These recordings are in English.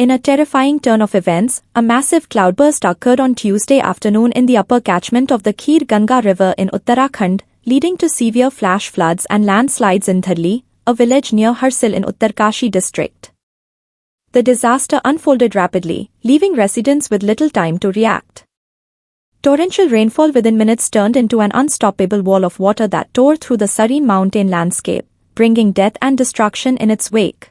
In a terrifying turn of events, a massive cloudburst occurred on Tuesday afternoon in the upper catchment of the Kheer Ganga river in Uttarakhand, leading to severe flash floods and landslides in Dharali, a village near Harsil in Uttarkashi district. The disaster unfolded rapidly, leaving residents with little time to react. Torrential rainfall within minutes turned into an unstoppable wall of water that tore through the serene mountain landscape, bringing death and destruction in its wake.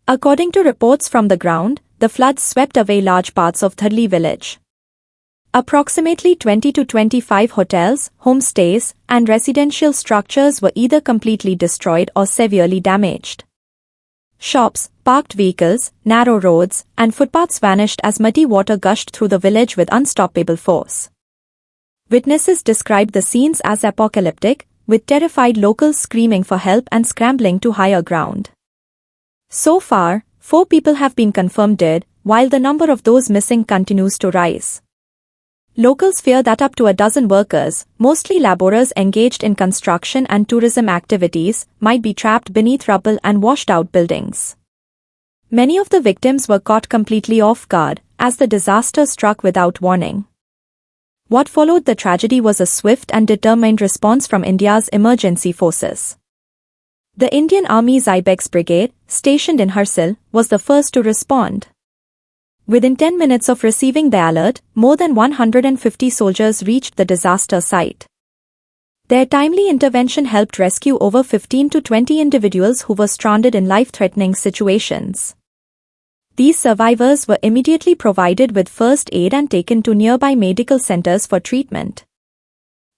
According to reports from the ground, the floods swept away large parts of Dharali village. Approximately 20 to 25 hotels, homestays, and residential structures were either completely destroyed or severely damaged. Shops, parked vehicles, narrow roads, and footpaths vanished as muddy water gushed through the village with unstoppable force. Witnesses described the scenes as apocalyptic, with terrified locals screaming for help and scrambling to higher ground. So far, 4 people have been confirmed dead, while the number of those missing continues to rise. Locals fear that up to a dozen workers, mostly laborers engaged in construction and tourism activities, might be trapped beneath rubble and washed-out buildings. Many of the victims were caught completely off guard, as the disaster struck without warning. What followed the tragedy was a swift and determined response from India's emergency forces. The Indian Army's Ibex Brigade, stationed in Harsil, was the first to respond. Within 10 minutes of receiving the alert, more than 150 soldiers reached the disaster site. Their timely intervention helped rescue over 15 to 20 individuals who were stranded in life-threatening situations. These survivors were immediately provided with first aid and taken to nearby medical centers for treatment.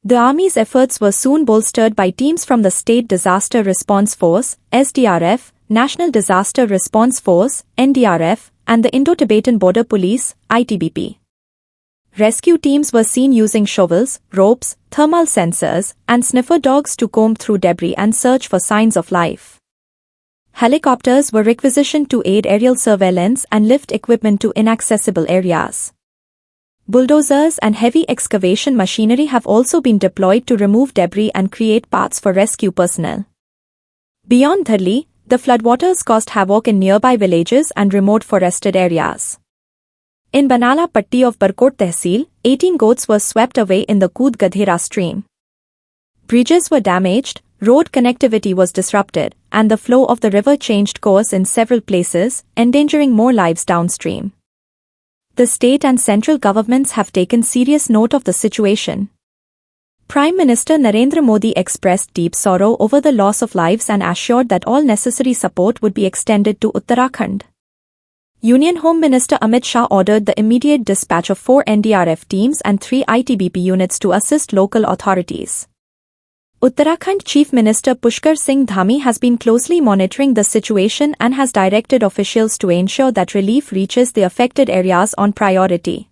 The Army's efforts were soon bolstered by teams from the State Disaster Response Force, SDRF, National Disaster Response Force, NDRF, and the Indo-Tibetan Border Police, ITBP. Rescue teams were seen using shovels, ropes, thermal sensors, and sniffer dogs to comb through debris and search for signs of life. Helicopters were requisitioned to aid aerial surveillance and lift equipment to inaccessible areas. Bulldozers and heavy excavation machinery have also been deployed to remove debris and create paths for rescue personnel. Beyond Dharali, the floodwaters caused havoc in nearby villages and remote forested areas. In Banala Patti of Barkot Tehsil, 18 goats were swept away in the Kood Gadhera stream. Bridges were damaged, road connectivity was disrupted, and the flow of the river changed course in several places, endangering more lives downstream. The state and central governments have taken serious note of the situation. Prime Minister Narendra Modi expressed deep sorrow over the loss of lives and assured that all necessary support would be extended to Uttarakhand. Union Home Minister Amit Shah ordered the immediate dispatch of 4 NDRF teams and 3 ITBP units to assist local authorities. Uttarakhand Chief Minister Pushkar Singh Dhami has been closely monitoring the situation and has directed officials to ensure that relief reaches the affected areas on priority.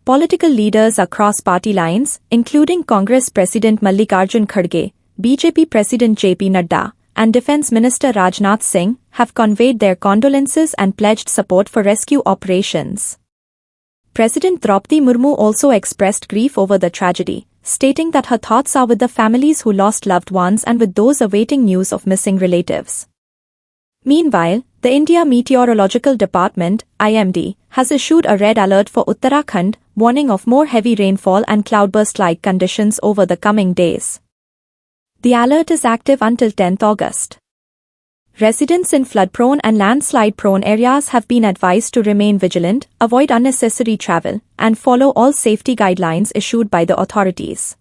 Political leaders across party lines, including Congress President Mallikarjun Kharge, BJP President JP Nadda, and Defence Minister Rajnath Singh, have conveyed their condolences and pledged support for rescue operations. President Draupadi Murmu also expressed grief over the tragedy, stating that her thoughts are with the families who lost loved ones and with those awaiting news of missing relatives. Meanwhile, the India Meteorological Department, IMD, has issued a red alert for Uttarakhand, warning of more heavy rainfall and cloudburst-like conditions over the coming days. The alert is active until 10th August. Residents in flood-prone and landslide-prone areas have been advised to remain vigilant, avoid unnecessary travel, and follow all safety guidelines issued by the authorities.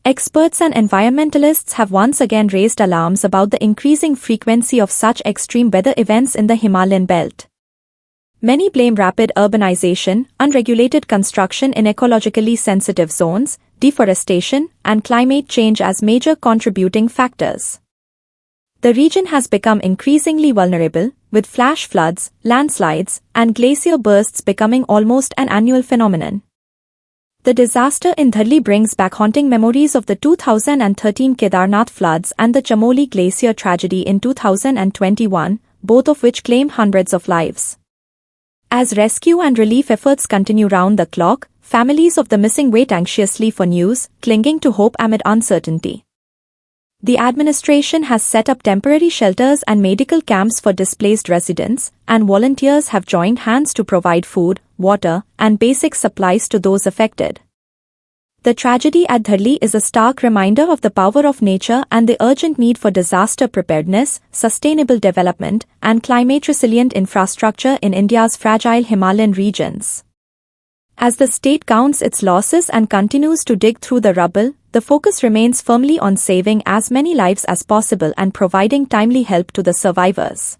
Experts and environmentalists have once again raised alarms about the increasing frequency of such extreme weather events in the Himalayan belt. Many blame rapid urbanization, unregulated construction in ecologically sensitive zones, deforestation, and climate change as major contributing factors. The region has become increasingly vulnerable, with flash floods, landslides, and glacier bursts becoming almost an annual phenomenon. The disaster in Dharali brings back haunting memories of the 2013 Kedarnath floods and the Chamoli Glacier tragedy in 2021, both of which claimed hundreds of lives. As rescue and relief efforts continue round the clock, families of the missing wait anxiously for news, clinging to hope amid uncertainty. The administration has set up temporary shelters and medical camps for displaced residents, and volunteers have joined hands to provide food, water, and basic supplies to those affected. The tragedy at Dharali is a stark reminder of the power of nature and the urgent need for disaster preparedness, sustainable development, and climate-resilient infrastructure in India's fragile Himalayan regions. As the state counts its losses and continues to dig through the rubble, the focus remains firmly on saving as many lives as possible and providing timely help to the survivors.